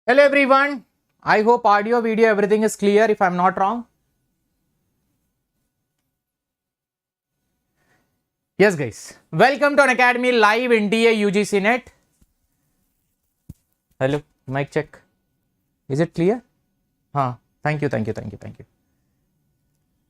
Hello everyone. I hope audio, video, everything is clear if I'm not wrong. Yes guys. Welcome to Unacademy live NTA-UGC NET. Hello, mic check. Is it clear? Thank you.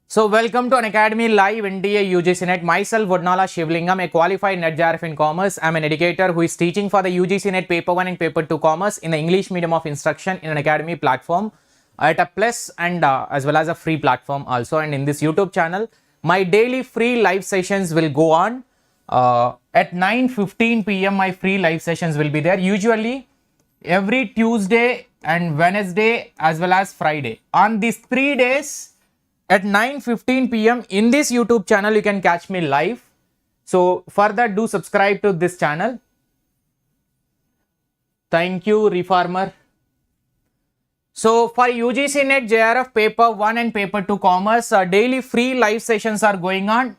So welcome to Unacademy live NTA-UGC NET. Myself Vodnala Shivalingam, a qualified NET-JRF in commerce. I'm an educator who is teaching for the UGC NET Paper 1 and Paper 2 commerce in the English medium of instruction in an Unacademy platform at a plus and as well as a free platform also. And in this YouTube channel, my daily free live sessions will go on at 9:15 p.m. My free live sessions will be there. Usually every Tuesday and Wednesday as well as Friday. On these 3 days, at 9:15 p.m. in this YouTube channel, you can catch me live. So further, do subscribe to this channel. Thank you, Reformer. So for UGC NET JRF Paper 1 and Paper 2 Commerce, daily free live sessions are going on.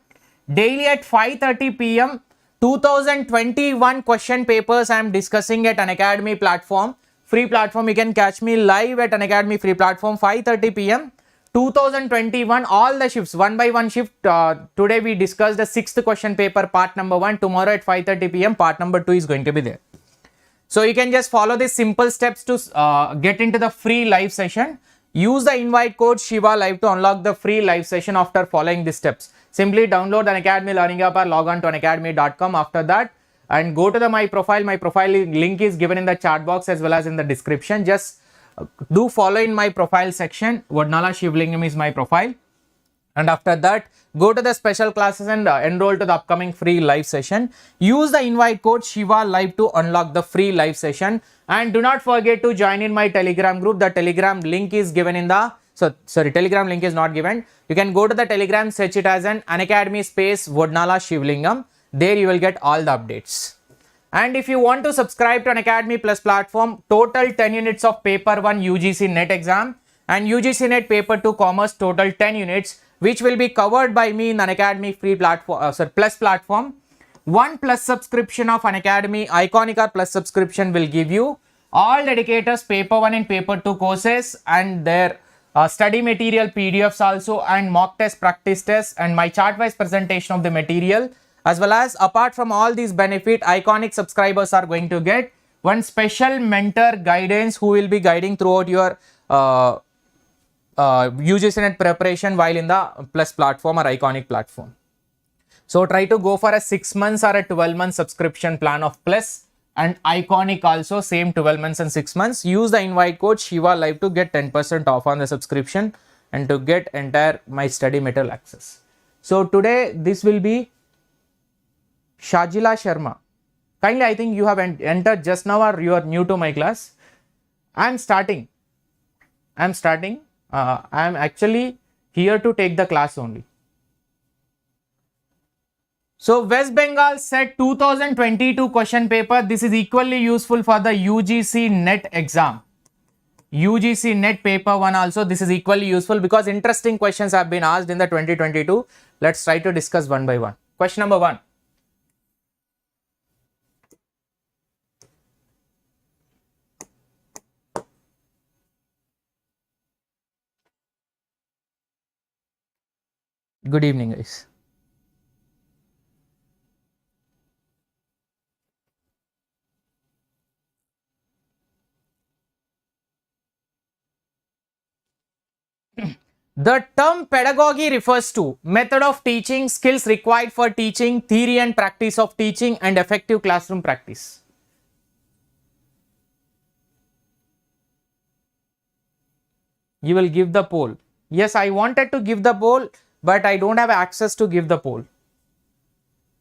Daily at 5:30 p.m. 2021 question papers I am discussing at Unacademy platform. Free platform, you can catch me live at Unacademy free platform 5:30 p.m. 2021, all the shifts, one by one shift. Today we discussed the 6th question paper, part number 1. Tomorrow at 5:30 p.m. part number 2 is going to be there. So you can just follow these simple steps to get into the free live session. Use the invite code Shiva Live to unlock the free live session after following these steps. Simply download the Unacademy Learning app or log on to unacademy.com after that and go to my profile. My profile link is given in the chat box as well as in the description. Just do follow in my profile section. Vodnala Shivalingam is my profile. And after that, go to the special classes and enroll to the upcoming free live session. Use the invite code Shiva Live to unlock the free live session. And do not forget to join in my Telegram group. The Telegram link is given in the... Telegram link is not given. You can go to the Telegram, search it as an Unacademy space Vodnala Shivalingam. There you will get all the updates. And if you want to subscribe to Unacademy Plus platform, total 10 units of Paper 1 UGC NET exam and UGC NET Paper 2 Commerce, total 10 units, which will be covered by me in Unacademy free platform, Plus platform. 1 plus subscription of Unacademy Iconic Plus subscription will give you all Educators Paper 1 and Paper 2 courses and their study material PDFs also, and mock test, practice tests, and my chart-wise presentation of the material. As well as apart from all these benefit, Iconic subscribers are going to get one special mentor guidance who will be guiding throughout your UGC NET preparation while in the Plus platform or Iconic platform. So try to go for a 6 months or a 12-month subscription plan of Plus and Iconic also, same 12 months and 6 months. Use the invite code Shiva Live to get 10% off on the subscription and to get entire my study material access. So today this will be Shajila Sharma. Kindly, I think you have entered just now or you are new to my class. I am starting. I am actually here to take the class only. So West Bengal set 2022 question paper. This is equally useful for the UGC NET exam. UGC NET paper 1 also. This is equally useful because interesting questions have been asked in the 2022. Let's try to discuss one by one. Question number 1. Good evening, guys. The term pedagogy refers to method of teaching, skills required for teaching, theory and practice of teaching, and effective classroom practice. You will give the poll. Yes, I wanted to give the poll, but I don't have access to give the poll.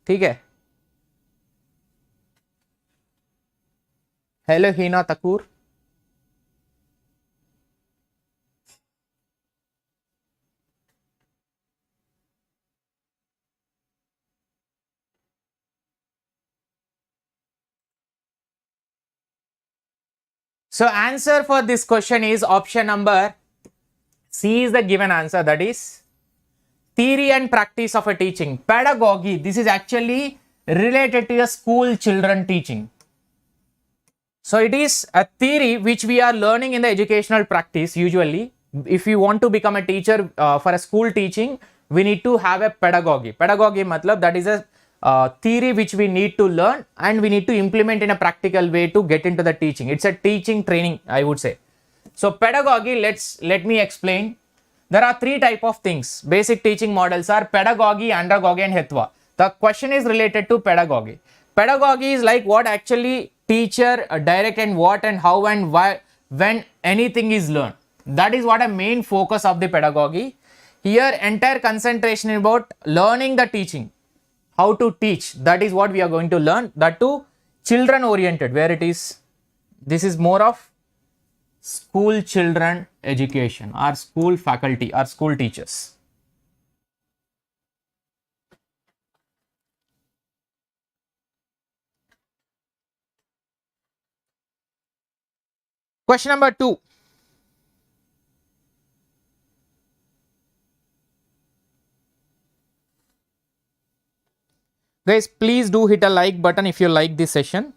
ठीक है? Hello, Hina Thakur. So answer for this question is option number C is the given answer, that is theory and practice of a teaching. Pedagogy, this is actually related to a school children teaching. So it is a theory which we are learning in the educational practice. Usually if you want to become a teacher for a school teaching, we need to have a pedagogy. Pedagogy matlab that is a theory which we need to learn and we need to implement in a practical way to get into the teaching. It's a teaching training, I would say. So pedagogy, let me explain. There are three type of things. Basic teaching models are pedagogy, andragogy and hetva. The question is related to pedagogy. Pedagogy is like what actually teacher direct and what and how and why when anything is learned. That is what a main focus of the pedagogy. Here entire concentration is about learning the teaching. How to teach, that is what we are going to learn. That too children oriented, where it is, this is more of school children education or school faculty or school teachers. Question number 2. Guys, please do hit a like button if you like this session.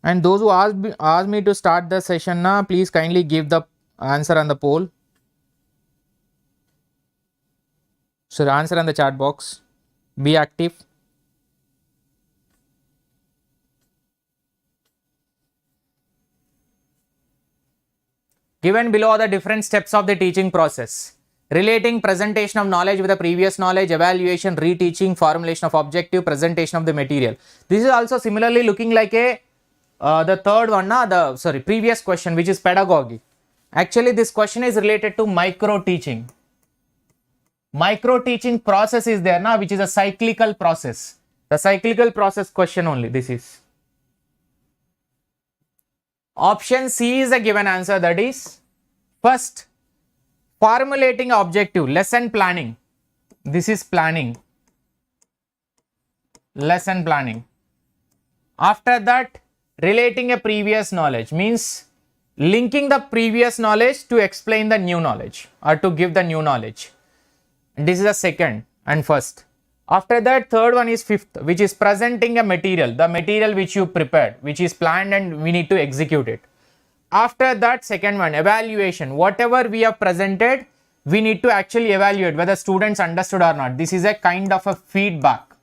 And those who asked me to start the session now, please kindly give the answer on the poll. So the answer on the chat box. Be active. Given below are the different steps of the teaching process. Relating presentation of knowledge with the previous knowledge, evaluation, reteaching, formulation of objective, presentation of the material. This is also similarly looking like a the third one, previous question, which is pedagogy. Actually, this question is related to micro teaching. Micro teaching process is there now, which is a cyclical process. The cyclical process question only. This is option C is the given answer. That is first. Formulating objective, lesson planning. This is planning. Lesson planning. After that, relating a previous knowledge means linking the previous knowledge to explain the new knowledge or to give the new knowledge. This is the second and first. After that, third one is fifth, which is presenting a material, the material which you prepared, which is planned and we need to execute it. After that, second one, evaluation. Whatever we have presented, we need to actually evaluate whether students understood or not. This is a kind of a feedback.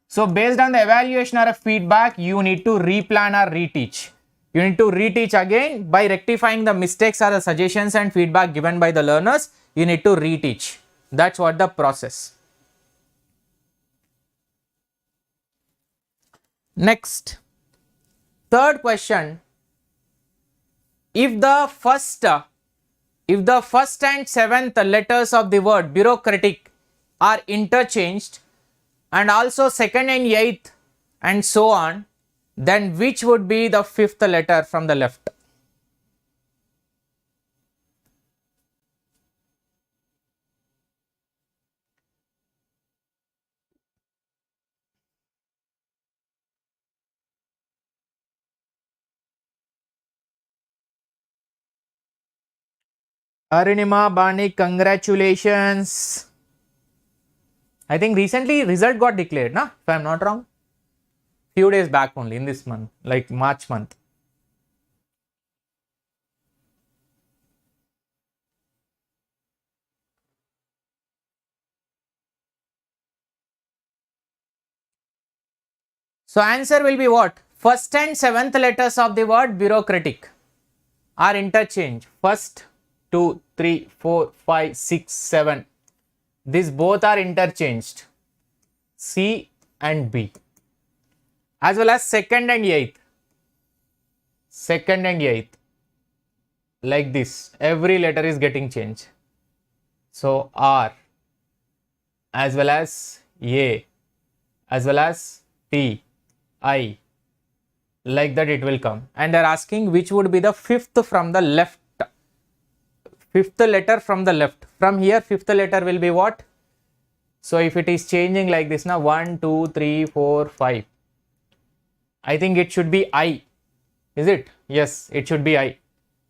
So based on the evaluation or a feedback, you need to replan or reteach. You need to reteach again by rectifying the mistakes or the suggestions and feedback given by the learners. You need to reteach. That's what the process. Next, third question. If the first and seventh letters of the word bureaucratic are interchanged and also second and eighth and so on, then which would be the fifth letter from the left? Arunima Bani, congratulations. I think recently result got declared, na? If I am not wrong. Few days back only in this month, like March month. So answer will be what? First and seventh letters of the word bureaucratic are interchanged. First, 2, 3, 4, 5, 6, 7. These both are interchanged. C and B. As well as second and eighth. Second and eighth. Like this. Every letter is getting changed. So R. As well as A. As well as T. I. Like that it will come. And they are asking which would be the fifth from the left. Fifth letter from the left. From here, fifth letter will be what? So if it is changing like this now, 1, 2, 3, 4, 5. I think it should be I. Is it? Yes, it should be I.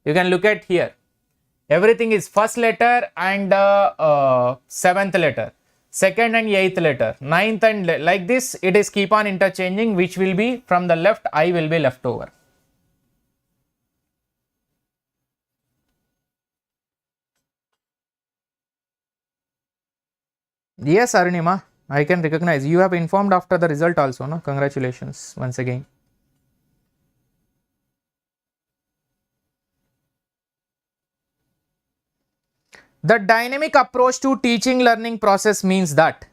You can look at here. Everything is first letter and seventh letter. second and eighth letter, ninth and like this it is keep on interchanging, which will be from the left, I will be left over. Yes, Arunima, I can recognize. You have informed after the result also, no? Congratulations once again. The dynamic approach to teaching learning process means that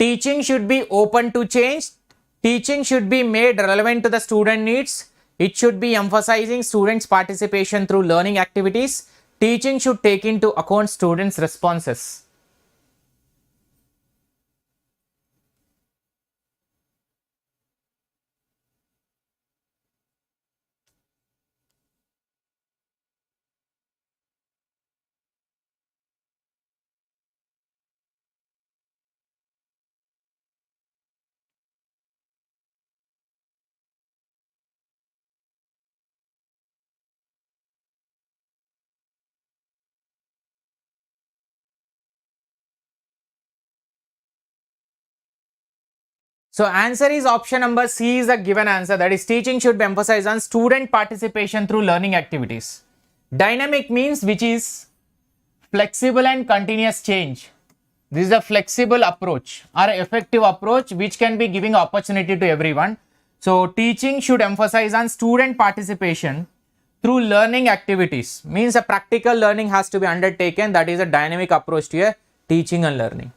teaching should be open to change, teaching should be made relevant to the student needs, it should be emphasizing students' participation through learning activities, teaching should take into account students' responses. So answer is option number C is the given answer, that is teaching should be emphasized on student participation through learning activities. Dynamic means which is flexible and continuous change. This is a flexible approach or effective approach which can be giving opportunity to everyone. So teaching should emphasize on student participation through learning activities, means a practical learning has to be undertaken, that is a dynamic approach to a teaching and learning.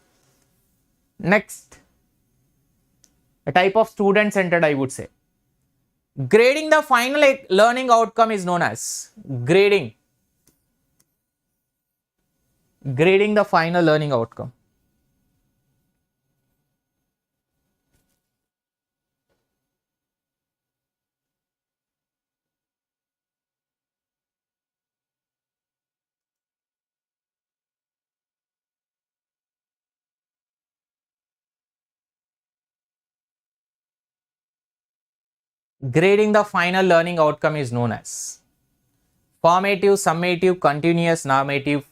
Next, a type of student centered, I would say. Grading the final learning outcome is known as grading. Grading the final learning outcome. Grading the final learning outcome is known as formative, summative, continuous, normative.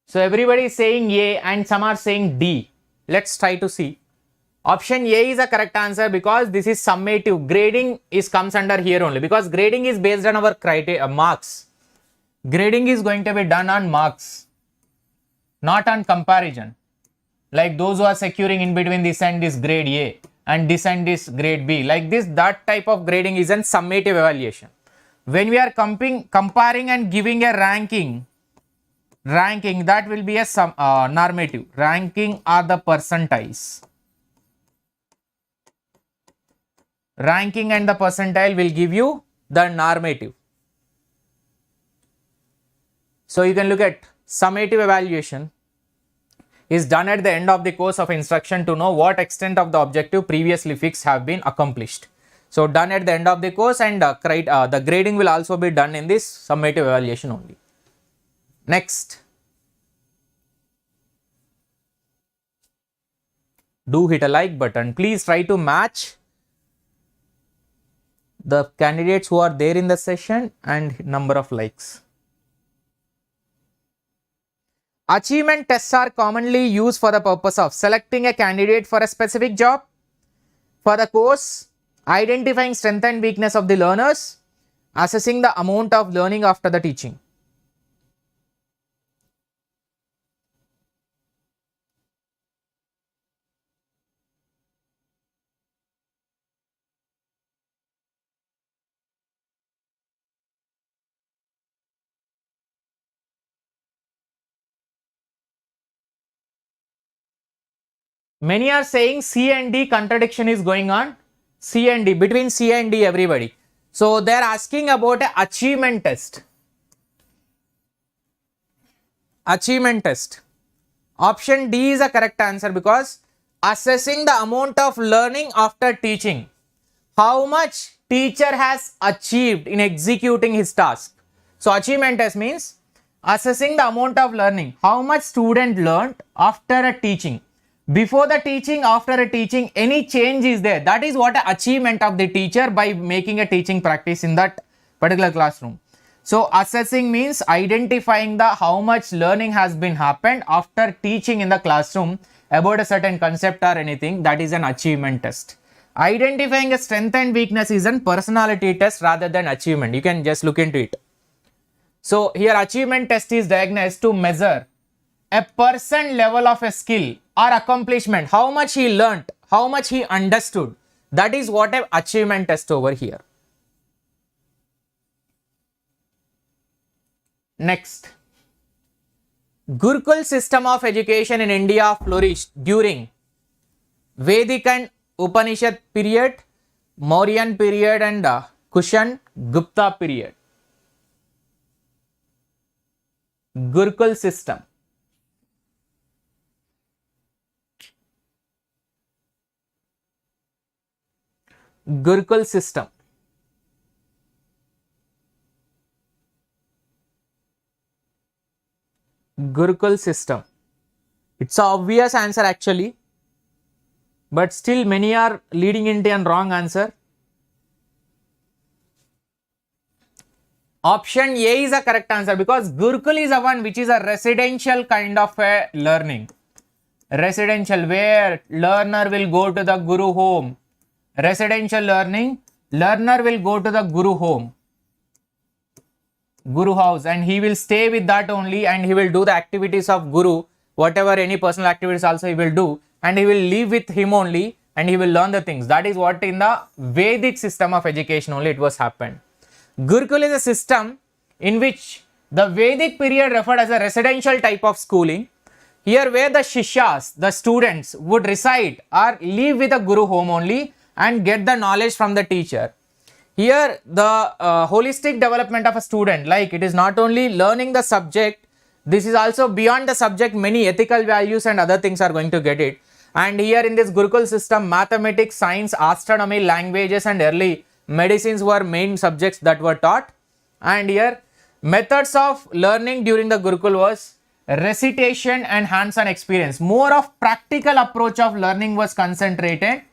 So everybody is saying A and some are saying D. Let's try to see. Option A is a correct answer because this is summative. Grading comes under here only, because grading is based on our criteria, marks. Grading is going to be done on marks, not on comparison. Like those who are securing in between this and this grade A and this and this grade B, like this, that type of grading is an summative evaluation. When we are comparing and giving a ranking, that will be a normative. Ranking are the percentiles. Ranking and the percentile will give you the normative. So you can look at summative evaluation is done at the end of the course of instruction to know what extent of the objective previously fixed have been accomplished. So done at the end of the course, and the grading will also be done in this summative evaluation only. Next, do hit a like button. Please try to match the candidates who are there in the session and number of likes. Achievement tests are commonly used for the purpose of selecting a candidate for a specific job, for the course, identifying strength and weakness of the learners, assessing the amount of learning after the teaching. Many are saying C and D contradiction is going on. C and D, between C and D everybody. So they are asking about a achievement test. Achievement test. Option D is a correct answer because assessing the amount of learning after teaching. How much teacher has achieved in executing his task. So achievement test means assessing the amount of learning. How much student learned after a teaching. Before the teaching, after a teaching, any change is there. That is what an achievement of the teacher by making a teaching practice in that particular classroom. So assessing means identifying the how much learning has been happened after teaching in the classroom about a certain concept or anything. That is an achievement test. Identifying a strength and weakness is a personality test rather than achievement. You can just look into it. So here achievement test is diagnosed to measure a person level of a skill or accomplishment, how much he learnt, how much he understood. That is what an achievement test over here. Next, Gurukul system of education in India flourished during Vedic and Upanishad period, Mauryan period and Kushan Gupta period. Gurukul system. Gurukul system. Gurukul system. It's an obvious answer actually, but still many are leading into a wrong answer. Option A is a correct answer because Gurukul is a one which is a residential kind of a learning. Residential, where learner will go to the Guru home. Residential learning, learner will go to the Guru home, Guru house, and he will stay with that only, and he will do the activities of Guru, whatever any personal activities also he will do, and he will live with him only, and he will learn the things. That is what in the Vedic system of education only it was happened. Gurukul is a system in which the Vedic period referred as a residential type of schooling. Here where the Shishyas, the students, would reside or live with a Guru home only and get the knowledge from the teacher. Here the holistic development of a student, like it is not only learning the subject, this is also beyond the subject, many ethical values and other things are going to get it. And here in this Gurukul system, mathematics, science, astronomy, languages and early medicines were main subjects that were taught. And here methods of learning during the Gurukul was recitation and hands-on experience. More of practical approach of learning was concentrated.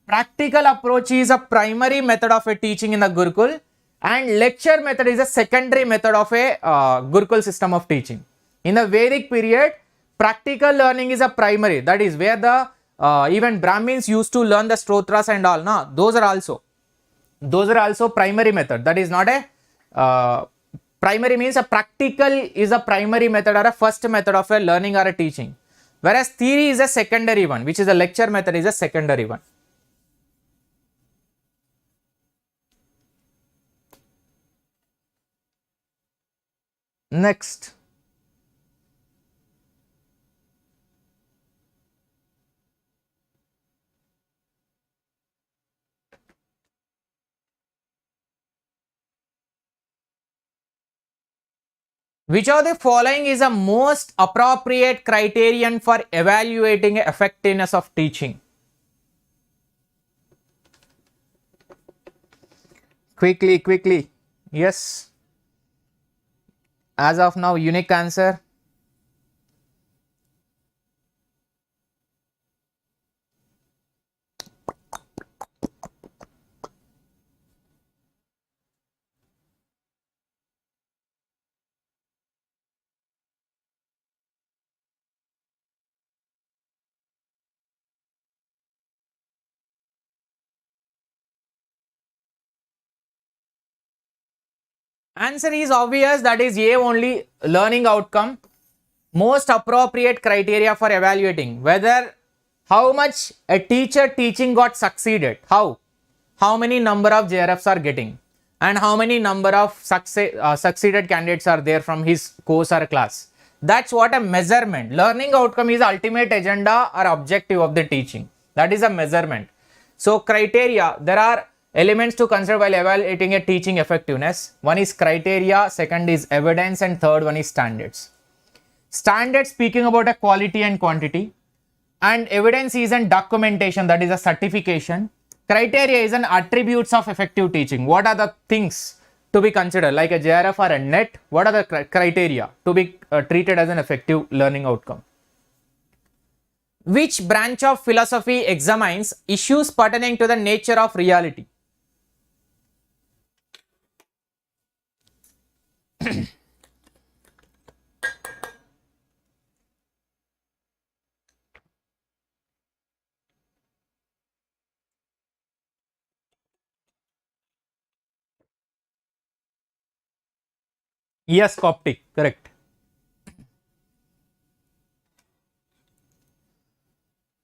Practical approach is a primary method of a teaching in the Gurukul, and lecture method is a secondary method of a Gurukul system of teaching. In the Vedic period, practical learning is a primary, that is where the even Brahmins used to learn the stotras and all. No, those are also primary method. That is not a primary means a practical is a primary method or a first method of a learning or a teaching, whereas theory is a secondary one, which is a lecture method is a secondary one. Next, which of the following is the most appropriate criterion for evaluating effectiveness of teaching? Quickly. Yes. As of now, unique answer. Answer is obvious, that is A only, learning outcome. Most appropriate criteria for evaluating whether how much a teacher teaching got succeeded, how many number of JRFs are getting, and how many number of succeeded candidates are there from his course or class. That's what a measurement. Learning outcome is ultimate agenda or objective of the teaching. That is a measurement. So criteria, there are elements to consider while evaluating a teaching effectiveness. One is criteria, second is evidence, and third one is standards. Standards speaking about a quality and quantity, and evidence is an documentation, that is a certification. Criteria is an attributes of effective teaching. What are the things to be considered, like a JRF or a NET? What are the criteria to be treated as an effective learning outcome? Which branch of philosophy examines issues pertaining to the nature of reality? Yes, Coptic, correct.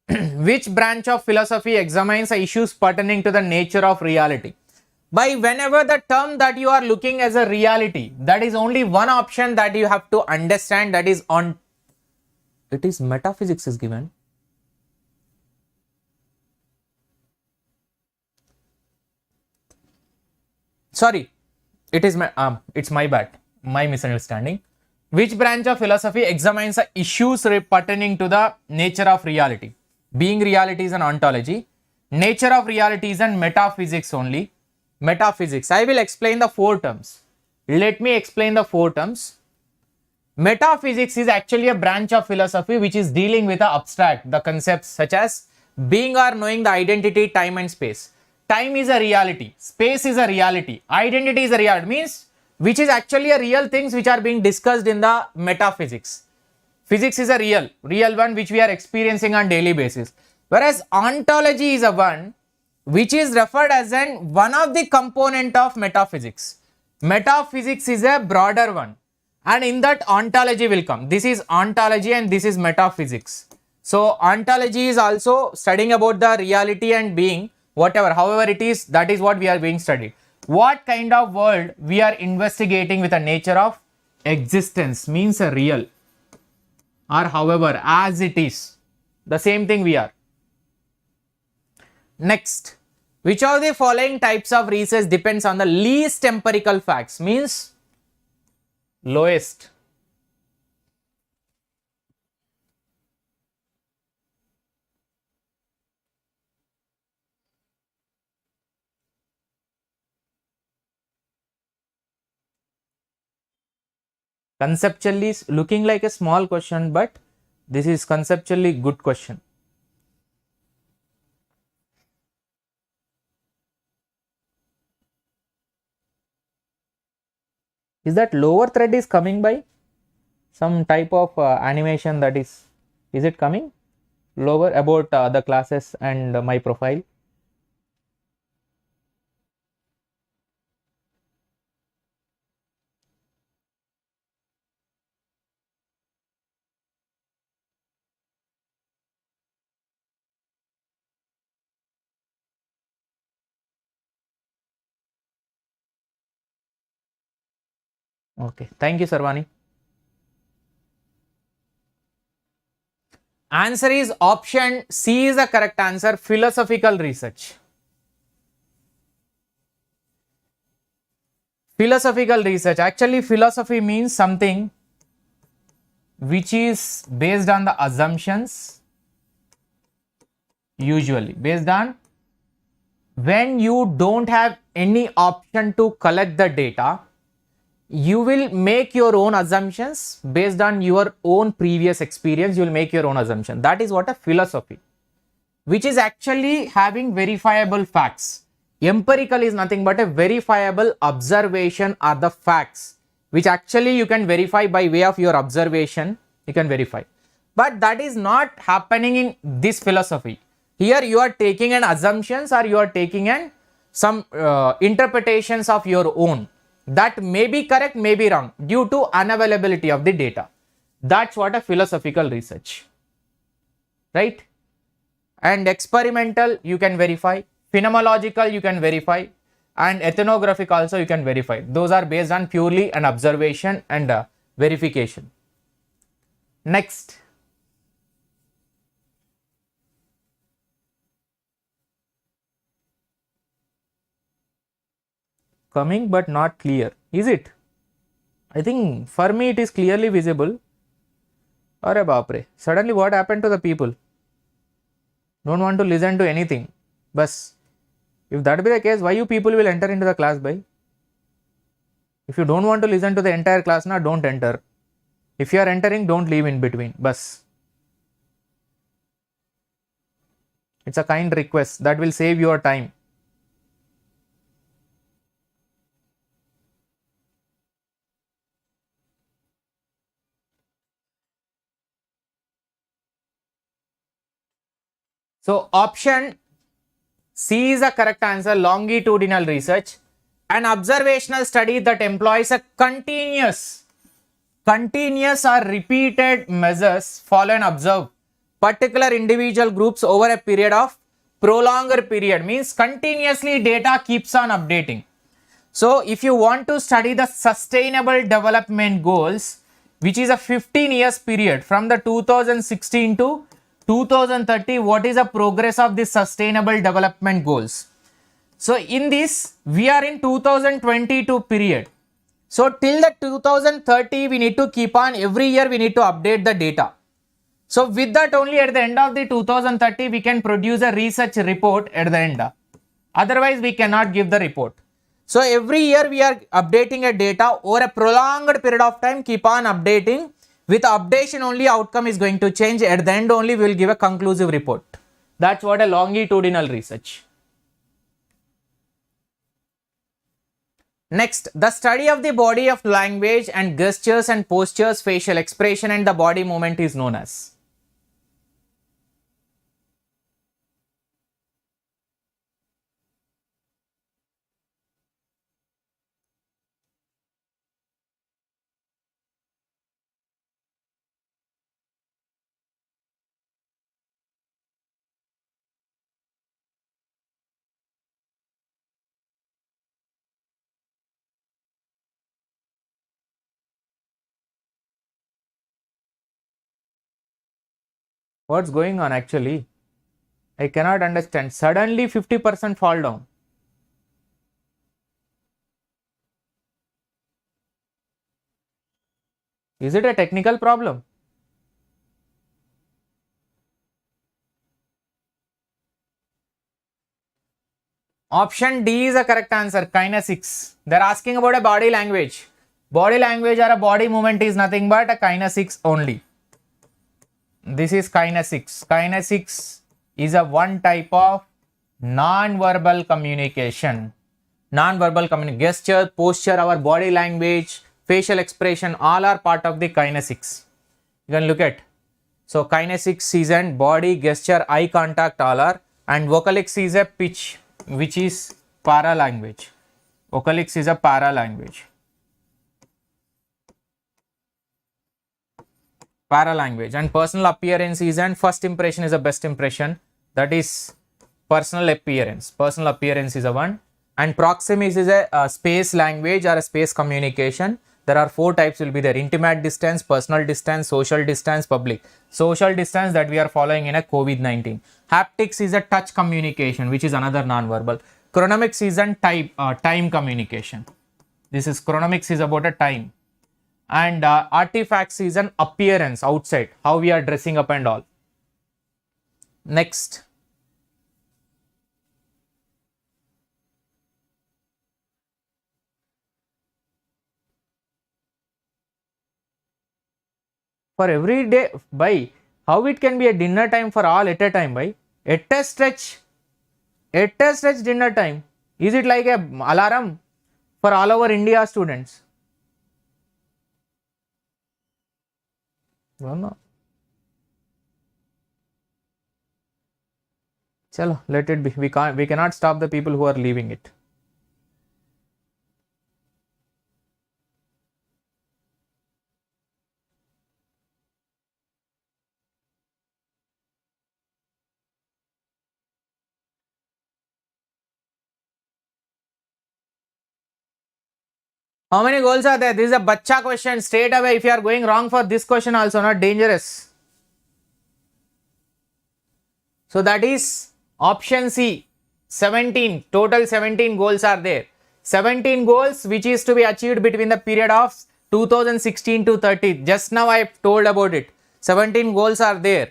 Which branch of philosophy examines the issues pertaining to the nature of reality? By whenever the term that you are looking as a reality, that is only one option that you have to understand, that is on, it is metaphysics is given. Sorry, it is my, it's my bad, my misunderstanding. Which branch of philosophy examines the issues pertaining to the nature of reality? Being reality is an ontology. Nature of reality is an metaphysics only. Metaphysics. I will explain the 4 terms. Let me explain the 4 terms. Metaphysics is actually a branch of philosophy which is dealing with the abstract, the concepts such as being or knowing the identity, time and space. Time is a reality. Space is a reality. Identity is a reality. Means which is actually a real things which are being discussed in the metaphysics. Physics is a real one which we are experiencing on daily basis. Whereas ontology is a one which is referred as one of the component of metaphysics. Metaphysics is a broader one, and in that ontology will come. This is ontology and this is metaphysics. So ontology is also studying about the reality and being, whatever, however it is, that is what we are being studied. What kind of world we are investigating with a nature of existence, means a real, or however as it is, the same thing we are. Next, which of the following types of research depends on the least empirical facts, means lowest. Conceptually looking like a small question, but this is conceptually good question. Is that lower thread is coming by some type of animation, that is it coming lower about the classes and my profile? Okay, thank you, Sarvani. Answer is option C is the correct answer, philosophical research. Philosophical research. Actually, philosophy means something which is based on the assumptions, usually based on when you don't have any option to collect the data, you will make your own assumptions based on your own previous experience. You will make your own assumption. That is what a philosophy, which is actually having verifiable facts. Empirical is nothing but a verifiable observation or the facts which actually you can verify by way of your observation. You can verify, but that is not happening in this philosophy. Here you are taking an assumptions or you are taking an some interpretations of your own that may be correct, may be wrong due to unavailability of the data. That's what a philosophical research, right? And experimental you can verify, phenomenological you can verify, and ethnographic also you can verify. Those are based on purely an observation and verification. Next, coming but not clear, is it? I think for me it is clearly visible. Arre baapre, suddenly what happened to the people? Don't want to listen to anything. Bas, if that be the case, why you people will enter into the class by? If you don't want to listen to the entire class, now don't enter. If you are entering, don't leave in between. Bas. It's a kind request that will save your time. So option C is the correct answer, longitudinal research. An observational study that employs a continuous or repeated measures follow and observe particular individual groups over a period of prolonged period, means continuously data keeps on updating. So if you want to study the sustainable development goals, which is a 15 years period from the 2016 to 2030, what is the progress of the sustainable development goals? So in this, we are in 2022 period. So till the 2030, we need to keep on, every year we need to update the data. So with that only at the end of the 2030, we can produce a research report at the end. Otherwise, we cannot give the report. So every year we are updating a data over a prolonged period of time, keep on updating. With updation only outcome is going to change. At the end only we will give a conclusive report. That's what a longitudinal research. Next, the study of the body of language and gestures and postures, facial expression and the body movement is known as. What's going on actually? I cannot understand. Suddenly 50% fall down. Is it a technical problem? Option D is the correct answer, kinesics. They're asking about a body language. Body language or a body movement is nothing but a kinesics only. This is kinesics. Kinesics is a one type of non-verbal communication. Non-verbal communication, gesture, posture, our body language, facial expression, all are part of the kinesics. You can look at. So kinesics is an body, gesture, eye contact, all are. And vocalics is a pitch, which is paralanguage. Vocalics is a paralanguage. Paralanguage. And personal appearance is and first impression is a best impression. That is personal appearance. Personal appearance is a one. And proxemics is a space language or a space communication. There are four types will be there: intimate distance, personal distance, social distance, public. Social distance that we are following in a COVID-19. Haptics is a touch communication, which is another non-verbal. Chronomics is a time communication. This is chronomics is about a time. And artifacts is an appearance outside, how we are dressing up and all. Next. For every day, by how it can be a dinner time for all at a time, by at a stretch dinner time. Is it like a alarm for all over India students? No. Chalo, let it be. We cannot stop the people who are leaving it. How many goals are there? This is a bacha question straight away. If you are going wrong for this question also, not dangerous. So that is option C, 17. Total 17 goals are there. 17 goals which is to be achieved between the period of 2016 to 30. Just now I have told about it. 17 goals are there,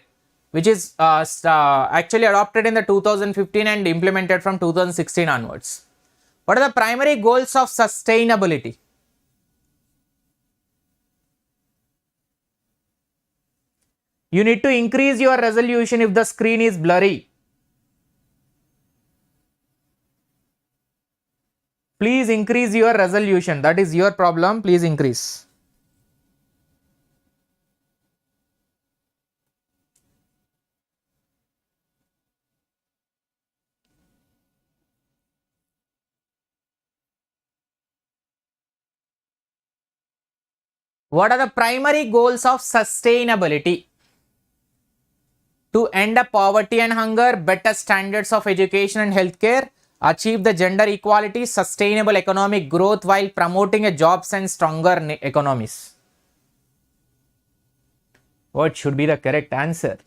which is actually adopted in the 2015 and implemented from 2016 onwards. What are the primary goals of sustainability? You need to increase your resolution if the screen is blurry. Please increase your resolution. That is your problem. Please increase. What are the primary goals of sustainability? To end up poverty and hunger, better standards of education and healthcare, achieve the gender equality, sustainable economic growth while promoting a jobs and stronger economies. What should be the correct answer?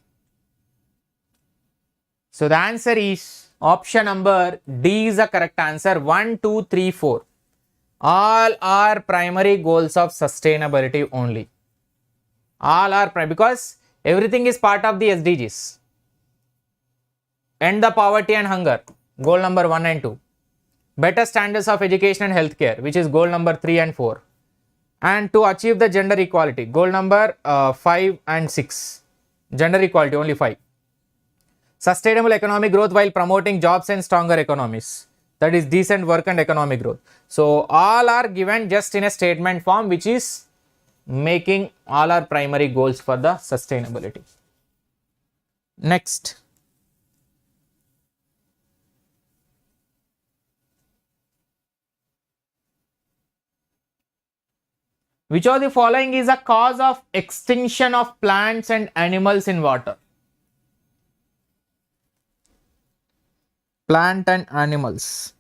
So the answer is option number D is the correct answer. 1, 2, 3, 4. All are primary goals of sustainability only. All are because everything is part of the SDGs. End the poverty and hunger, goal number 1 and 2. Better standards of education and healthcare, which is goal number 3 and 4. And to achieve the gender equality, goal number 5 and 6. Gender equality, only 5. Sustainable economic growth while promoting jobs and stronger economies. That is decent work and economic growth. So all are given just in a statement form, which is making all our primary goals for the sustainability. Next. Which of the following is a cause of extinction of plants and animals in water? Plant and animals.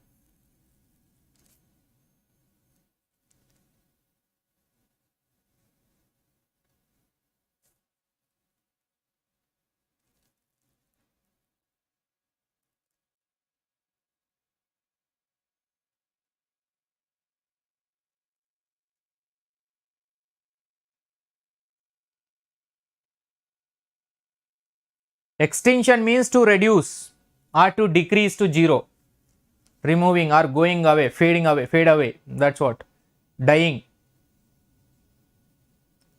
Extinction means to reduce or to decrease to zero. Removing or going away, fade away. That's what. Dying.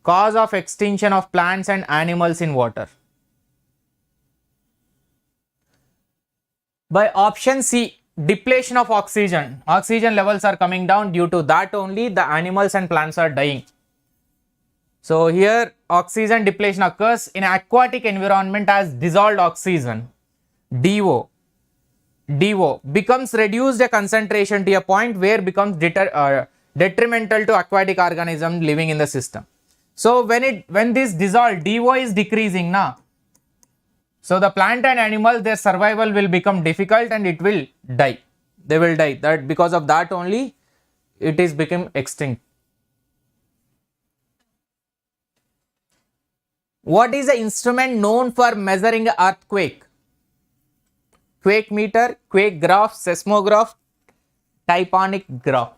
Cause of extinction of plants and animals in water. By option C, depletion of oxygen. Oxygen levels are coming down, due to that only the animals and plants are dying. So here oxygen depletion occurs in aquatic environment as dissolved oxygen, DO becomes reduced a concentration to a point where becomes detrimental to aquatic organism living in the system. So when this dissolved DO is decreasing now, so the plant and animal, their survival will become difficult and it will die. They will die. That because of that only it is become extinct. What is the instrument known for measuring an earthquake? Quake meter, quake graph, seismograph, tectonic graph.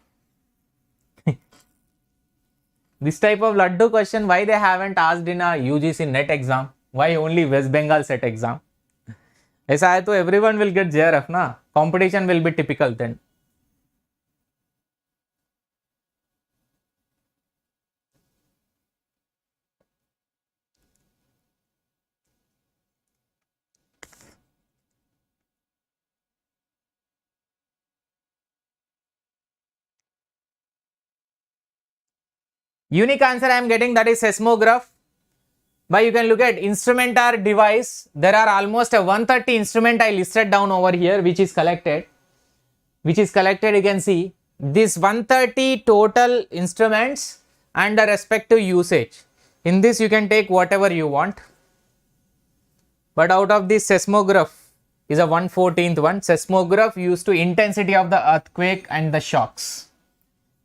This type of laddu question, why they haven't asked in a UGC NET exam? Why only West Bengal set exam? ऐसा है तो everyone will get JRF ना. Competition will be typical then. Unique answer I am getting, that is seismograph. But you can look at instrument or device. There are almost a 130 instrument I listed down over here, which is collected. You can see this 130 total instruments and the respective usage. In this you can take whatever you want. But out of this, seismograph is a 1/14th one. Seismograph used to intensity of the earthquake and the shocks.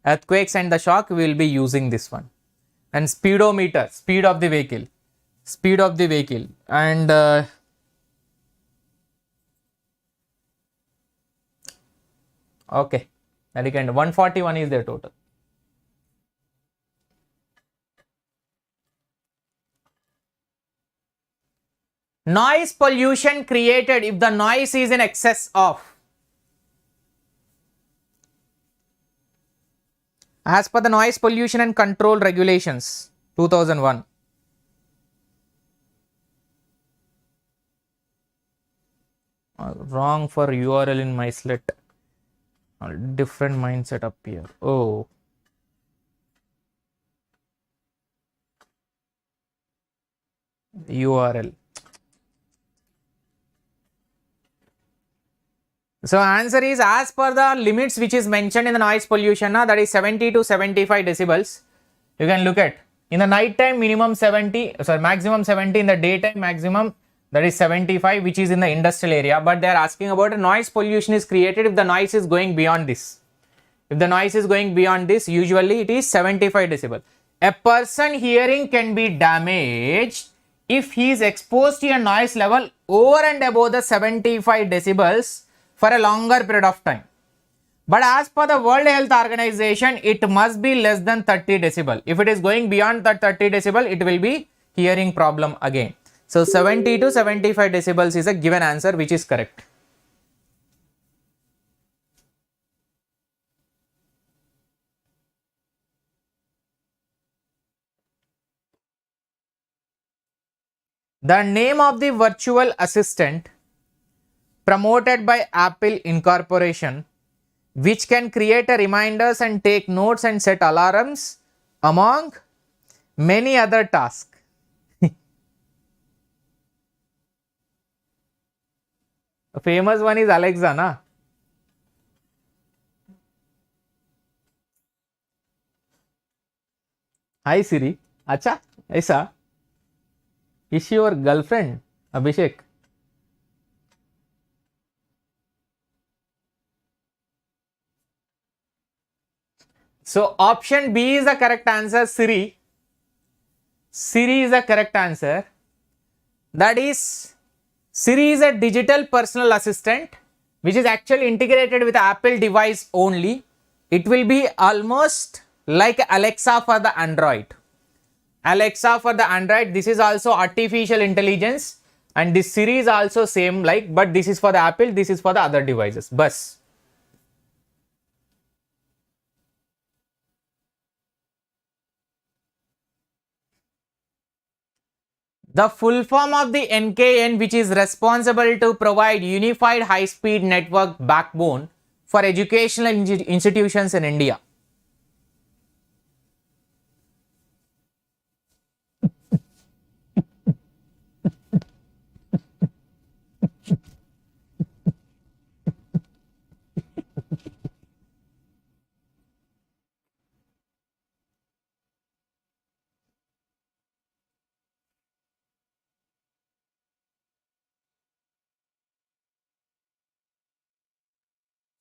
Earthquakes and the shock, we will be using this one. And speedometer, speed of the vehicle. And okay, that you can 141 is their total. Noise pollution created if the noise is in excess of. As per the Noise Pollution and Control Regulations, 2001. Wrong for URL in my slit. Different mindset up here. Oh. URL. So answer is as per the limits which is mentioned in the noise pollution, that is 70 to 75 decibels. You can look at In the night time minimum 70, sorry, maximum 70, in the daytime maximum that is 75, which is in the industrial area. But they are asking about a noise pollution is created if the noise is going beyond this. If the noise is going beyond this, usually it is 75 decibel. A person hearing can be damaged if he is exposed to a noise level over and above the 75 decibels for a longer period of time. But as per the World Health Organization, it must be less than 30 decibel. If it is going beyond that 30 decibel, it will be hearing problem again. So 70 to 75 decibels is a given answer, which is correct. The name of the virtual assistant promoted by Apple Incorporation, which can create a reminders and take notes and set alarms among many other tasks. A famous one is Alexa, na? Hi Siri. Acha, aisa? Is she your girlfriend, Abhishek? So option B is the correct answer, Siri. Siri is the correct answer. That is, Siri is a digital personal assistant which is actually integrated with Apple device only. It will be almost like Alexa for the Android. Alexa for the Android, this is also artificial intelligence, and this Siri is also same like, but this is for the Apple, this is for the other devices. Bus. The full form of the NKN, which is responsible to provide unified high-speed network backbone for educational institutions in India.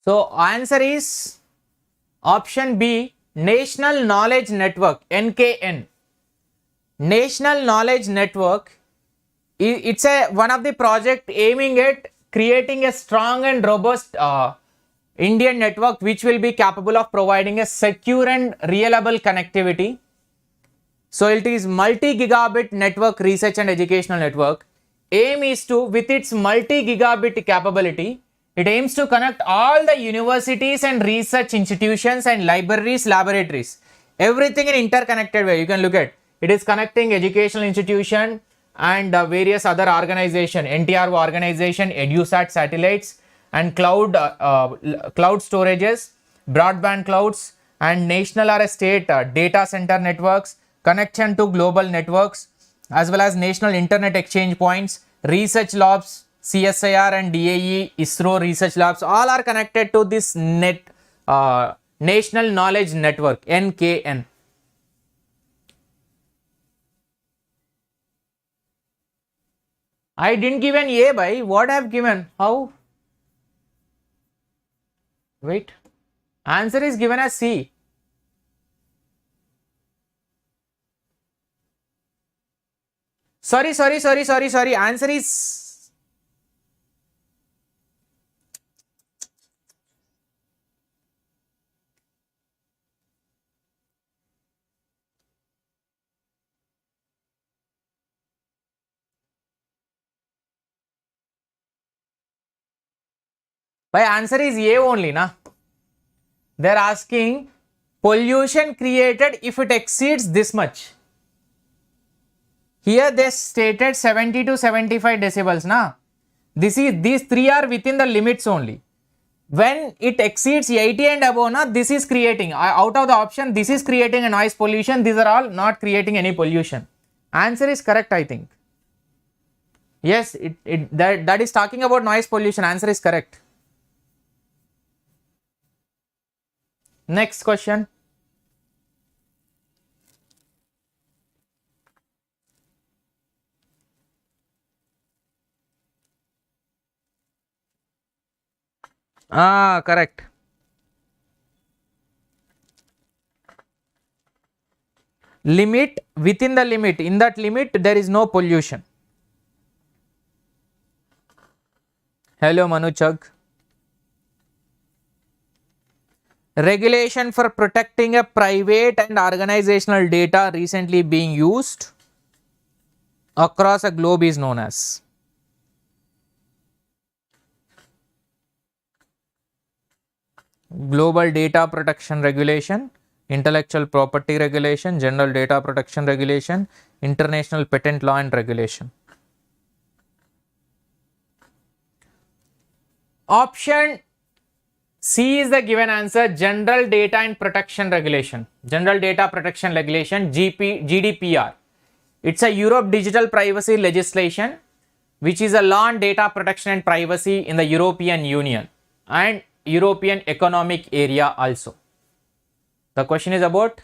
So answer is option B, National Knowledge Network, NKN. National Knowledge Network, it's one of the project aiming at creating a strong and robust Indian network which will be capable of providing a secure and reliable connectivity. So it is multi-gigabit network research and educational network. Aim is to, with its multi-gigabit capability, it aims to connect all the universities and research institutions and libraries, laboratories, everything in interconnected way. You can look at it is connecting educational institution and various other organization, NTR organization, EduSat satellites and cloud storages, broadband clouds and national or state data center networks, connection to global networks, as well as national internet exchange points, research labs, CSIR and DAE, ISRO research labs, all are connected to this National Knowledge Network, NKN. I didn't give an A by what I have given. How? Wait. Answer is given as C. Sorry. Answer is by answer is A only, na? They are asking pollution created if it exceeds this much. Here they stated 70 to 75 decibels, na? These three are within the limits only. When it exceeds 80 and above, na, this is creating, out of the option, this is creating a noise pollution. These are all not creating any pollution. Answer is correct, I think. Yes, that is talking about noise pollution. Answer is correct. Next question. Ah, correct. Limit, within the limit, in that limit there is no pollution. Hello Manu Chug. Regulation for protecting a private and organizational data recently being used across a globe is known as Global Data Protection Regulation, Intellectual Property Regulation, General Data Protection Regulation, International Patent Law and Regulation. Option C is the given answer, General Data and Protection Regulation. General Data Protection Regulation, GDPR. It's a Europe digital privacy legislation, which is a law on data protection and privacy in the European Union and European Economic Area also. The question is about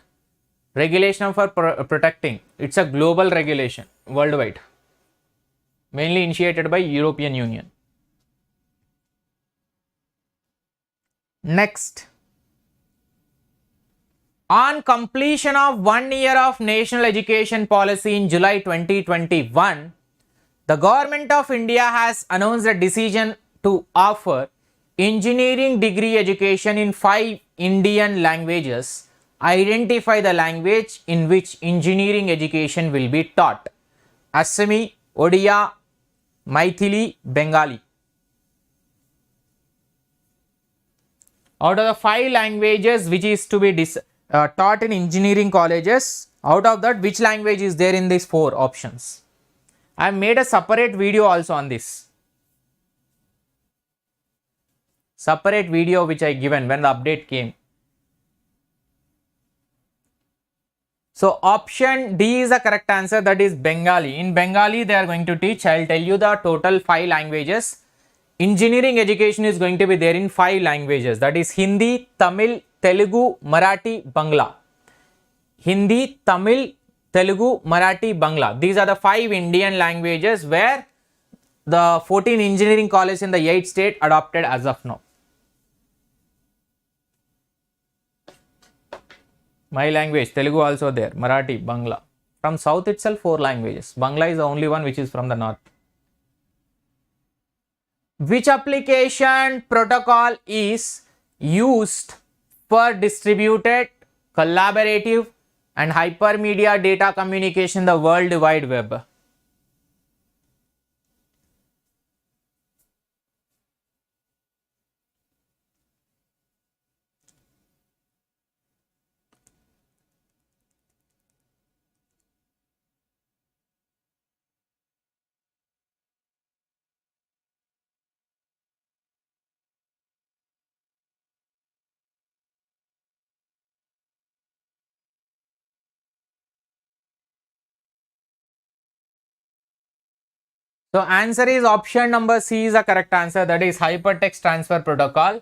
regulation for protecting. It's a global regulation worldwide, mainly initiated by European Union. Next, on completion of 1 year of national education policy in July 2021, the government of India has announced a decision to offer engineering degree education in 5 Indian languages. Identify the language in which engineering education will be taught. Assami, Odia, Maithili, Bengali. Out of the 5 languages which is to be taught in engineering colleges, out of that which language is there in these 4 options? I have made a separate video also on this. Separate video which I given when the update came. So option D is the correct answer, that is Bengali. In Bengali they are going to teach, I will tell you the total 5 languages. Engineering education is going to be there in 5 languages, that is Hindi, Tamil, Telugu, Marathi, Bangla. Hindi, Tamil, Telugu, Marathi, Bangla. These are the 5 Indian languages where the 14 engineering colleges in the 8 states adopted as of now. My language, Telugu also there, Marathi, Bangla. From south itself 4 languages. Bangla is the only one which is from the north. Which application protocol is used for distributed, collaborative and hypermedia data communication in the World Wide Web? So answer is option number C is the correct answer, that is Hypertext Transfer Protocol.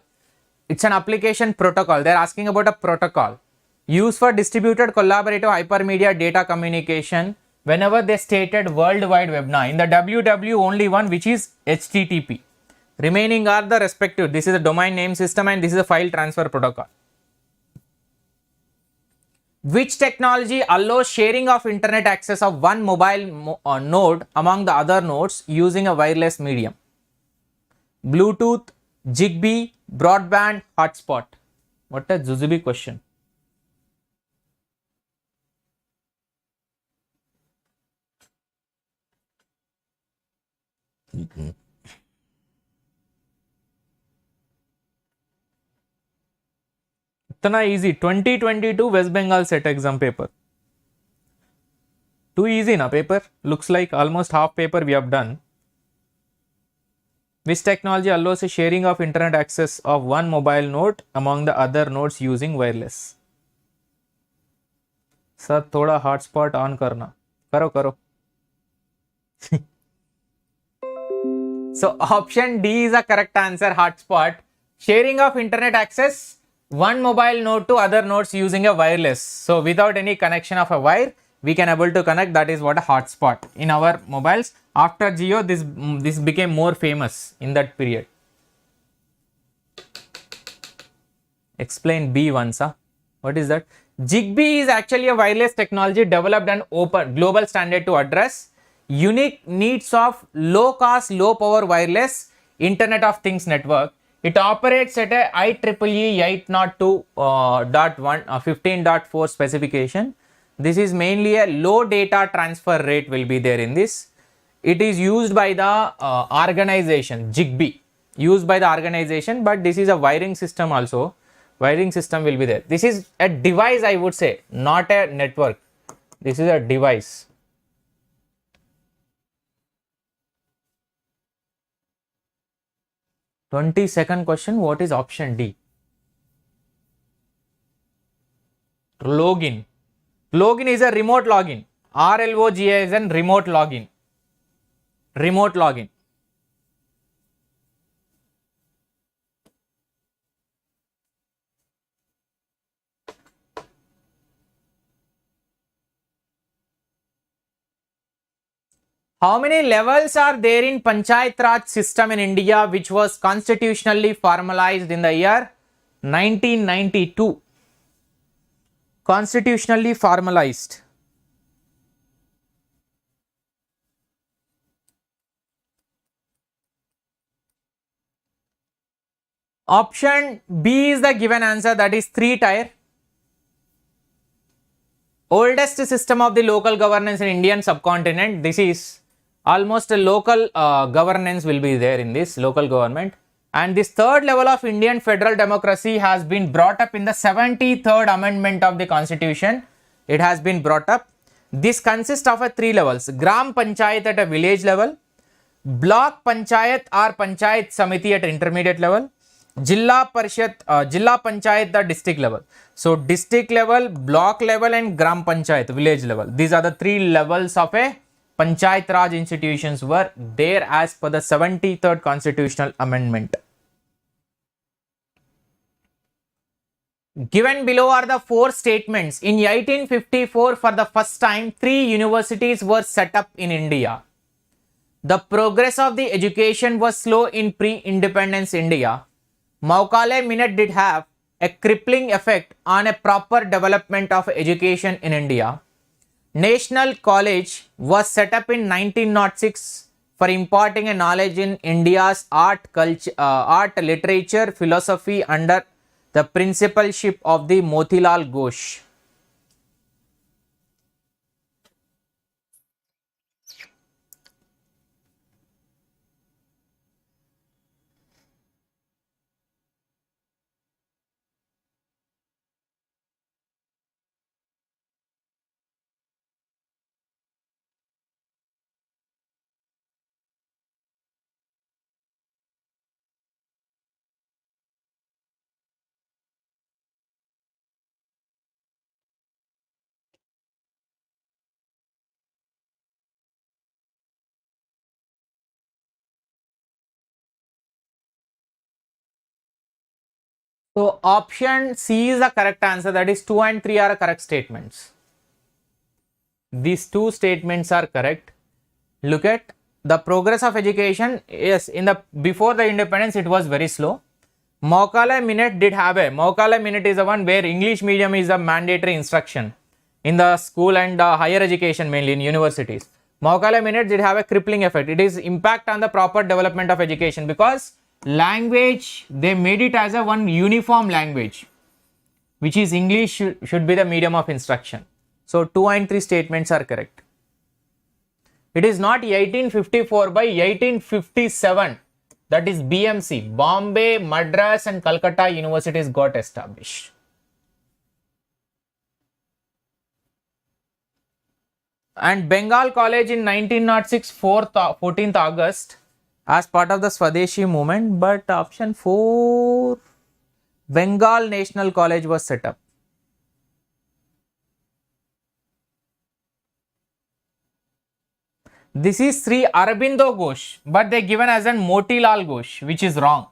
It's an application protocol. They are asking about a protocol used for distributed collaborative hypermedia data communication whenever they stated World Wide Web. Now in the WW only one which is HTTP. Remaining are the respective. This is the domain name system and this is the file transfer protocol. Which technology allows sharing of internet access of one mobile node among the other nodes using a wireless medium? Bluetooth, Zigbee, broadband, hotspot. What a Zuzubi question. इतना easy. 2022 West Bengal set exam paper. Too easy na paper. Looks like almost half paper we have done. Which technology allows a sharing of internet access of one mobile node among the other nodes using wireless? Sir, thoda hotspot on karna. Karo. So option D is the correct answer, hotspot. Sharing of internet access one mobile node to other nodes using a wireless. So without any connection of a wire, we can able to connect. That is what a hotspot in our mobiles. After Jio, this became more famous in that period. Explain B once. What is that? Zigbee is actually a wireless technology developed and open global standard to address unique needs of low cost, low power wireless Internet of Things network. It operates at a IEEE 802.1 15.4 specification. This is mainly a low data transfer rate will be there in this. It is used by the organization Zigbee, used by the organization, but this is a wiring system also. Wiring system will be there. This is a device, I would say, not a network. This is a device. Second question, what is option D? Login. Login is a remote login. RLOGA is a remote login. Remote login. How many levels are there in Panchayat Raj system in India, which was constitutionally formalized in the year 1992? Constitutionally formalized. Option B is the given answer, that is 3-tier. Oldest system of the local governance in Indian subcontinent. This is almost a local governance will be there in this local government. And this third level of Indian federal democracy has been brought up in the 73rd amendment of the constitution. It has been brought up. This consists of 3 levels. Gram Panchayat at a village level, Block Panchayat or Panchayat Samiti at intermediate level, Jilla Panchayat the district level. So district level, block level and Gram Panchayat village level. These are the 3 levels of a Panchayat Raj institutions were there as per the 73rd constitutional amendment. Given below are the 4 statements. In 1854, for the first time, 3 universities were set up in India. The progress of the education was slow in pre-independence India. Macaulay Minute did have a crippling effect on a proper development of education in India. National College was set up in 1906 for imparting a knowledge in India's art, literature, philosophy under the principalship of the Motilal Ghosh. So option C is the correct answer, that is 2 and 3 are correct statements. These 2 statements are correct. Look at the progress of education. Yes, before the independence it was very slow. Macaulay Minute did have Macaulay Minute is the one where English medium is a mandatory instruction in the school and higher education, mainly in universities. Macaulay Minute did have a crippling effect. It is impact on the proper development of education because language, they made it as a one uniform language, which is English should be the medium of instruction. So 2 and 3 statements are correct. It is not 1854, by 1857, that is BMC, Bombay, Madras and Calcutta universities got established. And Bengal College in 1906, 14th August, as part of the Swadeshi movement, but option 4, Bengal National College was set up. This is Sri Aurobindo Ghosh, but they given as an Motilal Ghosh, which is wrong.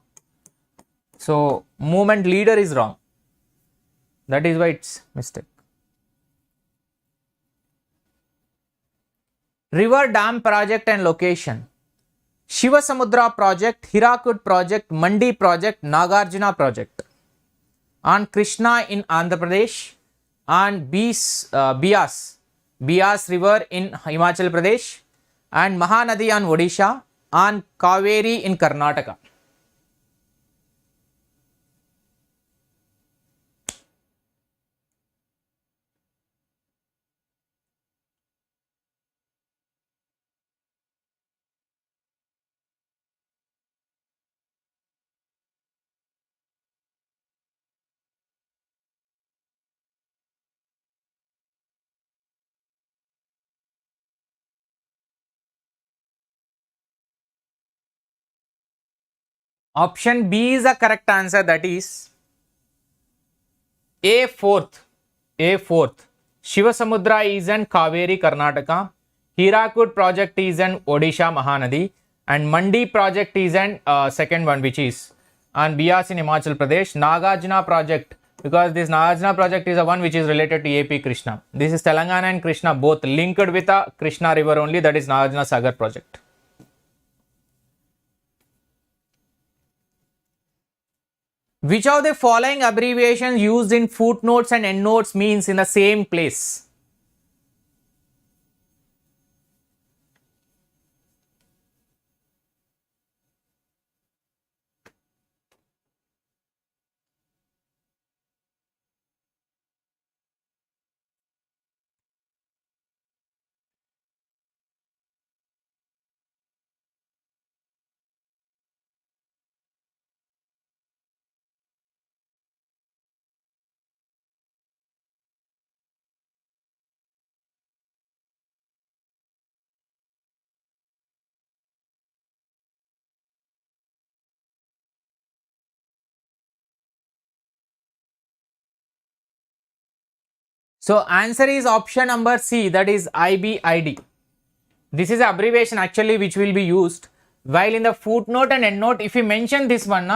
So movement leader is wrong. That is why it's mistake. River Dam project and location. Shiva Samudra project, Hirakud project, Mandi project, Nagarjuna project. on Krishna in Andhra Pradesh, on Bias River in Himachal Pradesh, and Mahanadi on Odisha, on Kaveri in Karnataka. Option B is the correct answer, that is A fourth. Shivasamudra is in Kaveri, Karnataka. Hirakud project is in Odisha, Mahanadi. And Mandi project is in second one, which is on Bias in Himachal Pradesh. Nagarjuna project, because this Nagarjuna project is the one which is related to AP Krishna. This is Telangana and Krishna both linked with a Krishna river only, that is Nagarjuna Sagar project. Which of the following abbreviations used in footnotes and endnotes means in the same place? So answer is option number C, that is IBID. This is the abbreviation actually which will be used, while in the footnote and endnote, if you mention this one,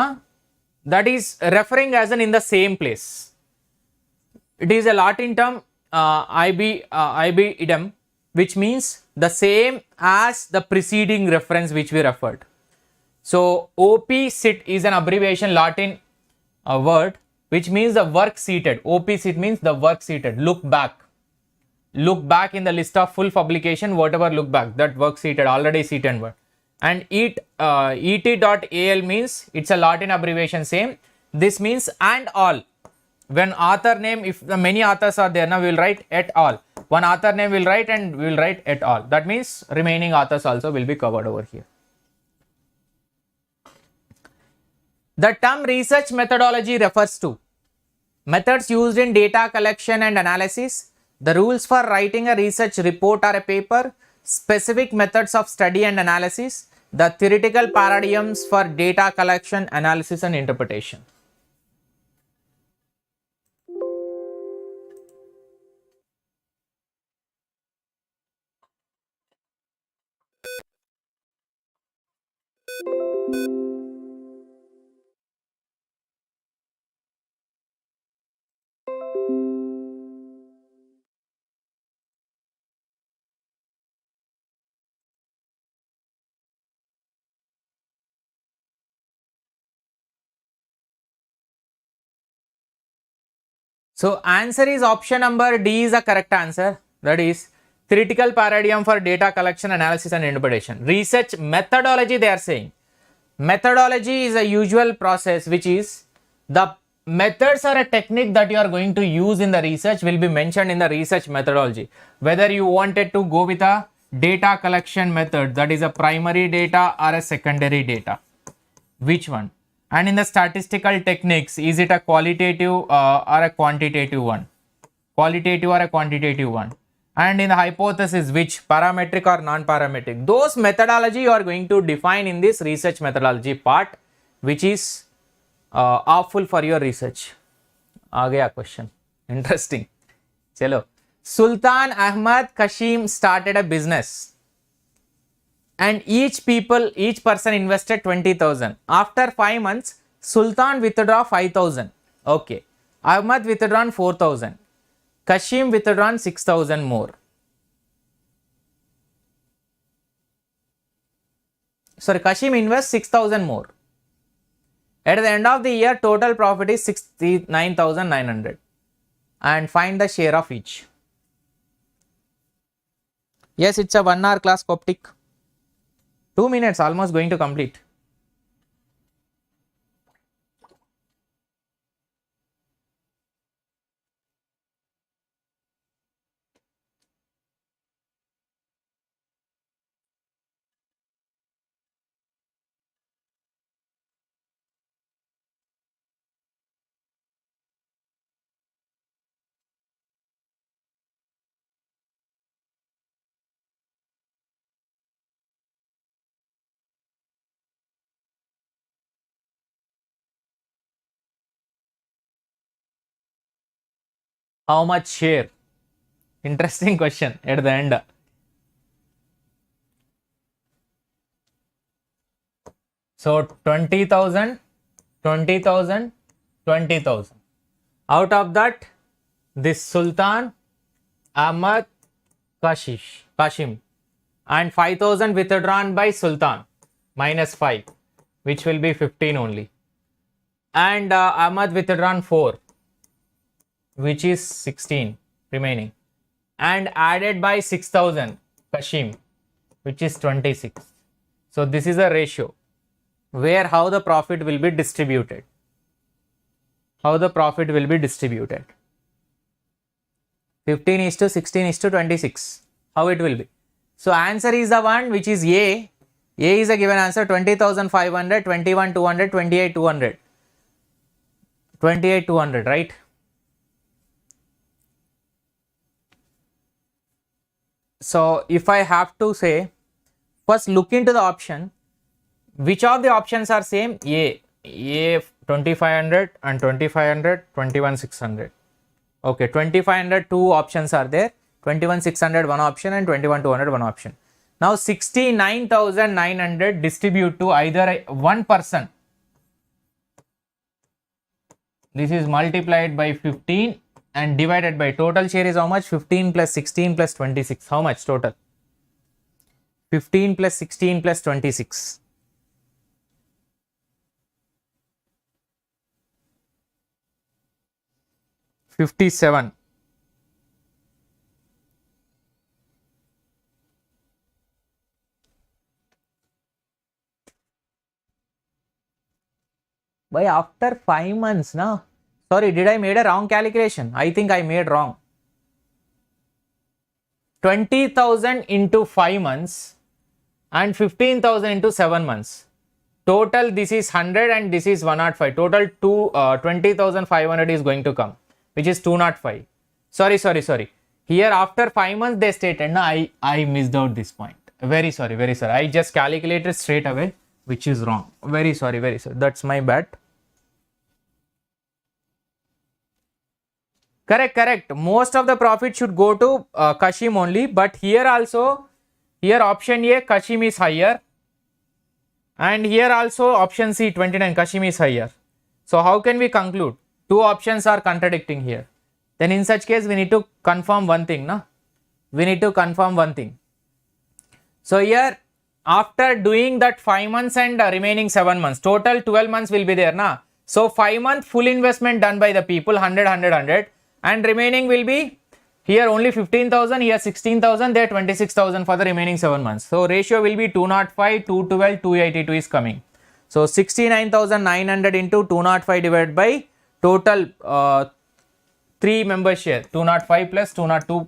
that is referring as in the same place. It is a Latin term IBIDM, which means the same as the preceding reference which we referred. So OP-SIT is an abbreviation Latin word which means the work seated. OP-SIT means the work seated. Look back in the list of full publication, whatever look back, that work seated, already seated word. And et.al means it's a Latin abbreviation same. This means and all. When author name, if the many authors are there, now we will write et al. One author name will write and we will write et al. That means remaining authors also will be covered over here. The term research methodology refers to methods used in data collection and analysis, the rules for writing a research report or a paper, specific methods of study and analysis, the theoretical paradigms for data collection, analysis and interpretation. So answer is option number D is the correct answer. That is theoretical paradigm for data collection, analysis and interpretation. Research methodology, they are saying. Methodology is a usual process which is the methods or a technique that you are going to use in the research will be mentioned in the research methodology. Whether you wanted to go with a data collection method, that is a primary data or a secondary data. Which one? And in the statistical techniques, is it a qualitative or a quantitative one? Qualitative or a quantitative one? And in the hypothesis, which parametric or non-parametric? Those methodology you are going to define in this research methodology part, which is awful for your research. Aa gaya question. Interesting. Chalo. Sultan Ahmad Kashim started a business. And each person invested 20,000. After 5 months, Sultan withdraw 5,000. Okay. Ahmad withdrawn 4,000. Kashim withdrawn 6,000 more. Sorry, Kashim invests 6,000 more. At the end of the year, total profit is 69,900 and find the share of each. Yes, it's a 1 hour class, Coptic. 2 minutes, almost going to complete. How much share? Interesting question at the end. So 20,000, 20,000, 20,000. Out of that, this Sultan, Ahmad, Kashim, and 5,000 withdrawn by Sultan, minus 5, which will be 15 only. And Ahmad withdrawn 4, which is 16 remaining. And added by 6,000, Kashim, which is 26. So this is a ratio where how the profit will be distributed. How the profit will be distributed. 15 is to 16 is to 26. How it will be? So answer is the one which is A. A is a given answer 20,500, 21,200, 28,200. 28,200, right? So if I have to say, first look into the option. Which of the options are same? A 2,500 and 2,500, 21,600. Okay, 2,500 two options are there. 21,600 one option and 21,200 one option. Now 69,900 distribute to either one person. This is multiplied by 15 and divided by total share is how much? 15 plus 16 plus 26. How much total? 15 plus 16 plus 26. 57. By after 5 months, na? Sorry, did I made a wrong calculation? I think I made wrong. 20,000 into 5 months and 15,000 into 7 months. Total this is 100 and this is 105. Total 20,500 is going to come, which is 205. Sorry. Here after 5 months they stated, no, I missed out this point. Very sorry. I just calculated straight away, which is wrong. Very sorry. That's my bad. Correct. Most of the profit should go to Kashim only, but here also, here option A, Kashim is higher. And here also option C, 29, Kashim is higher. So how can we conclude? Two options are contradicting here. Then in such case, we need to confirm one thing, na? We need to confirm one thing. So here, after doing that 5 months and remaining 7 months, total 12 months will be there, na? So 5 month full investment done by the people, 100, and remaining will be here only 15,000, here 16,000, there 26,000 for the remaining 7 months. So ratio will be 205, 212, 282 is coming. So 69,900 into 205 divided by total 3 members share, 205 plus 202,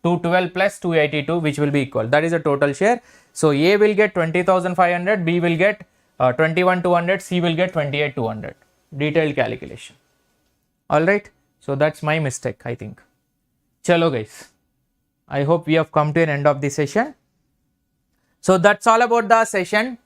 212 plus 282, which will be equal. That is the total share. So A will get 20,500, B will get 21,200, C will get 28,200. Detailed calculation. Alright. So that's my mistake, I think. Chalo guys. I hope we have come to an end of the session. So that's all about the session.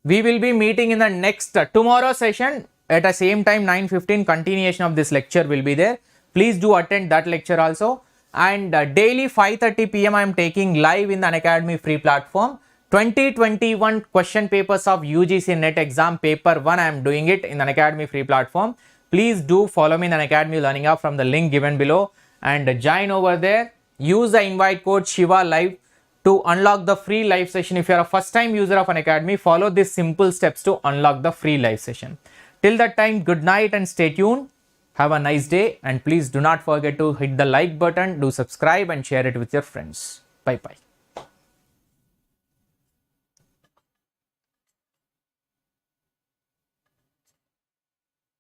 We will be meeting in the next tomorrow session at the same time 9:15. Continuation of this lecture will be there. Please do attend that lecture also. And daily 5:30 p.m. I am taking live in the Unacademy free platform. 2021 question papers of UGC NET exam paper 1 I am doing it in the Unacademy free platform. Please do follow me in the Unacademy Learning App from the link given below and join over there. Use the invite code Shiva Live to unlock the free live session. If you are a first time user of Unacademy, follow these simple steps to unlock the free live session. Till that time, good night and stay tuned. Have a nice day, and please do not forget to hit the like button, do subscribe and share it with your friends. Bye bye.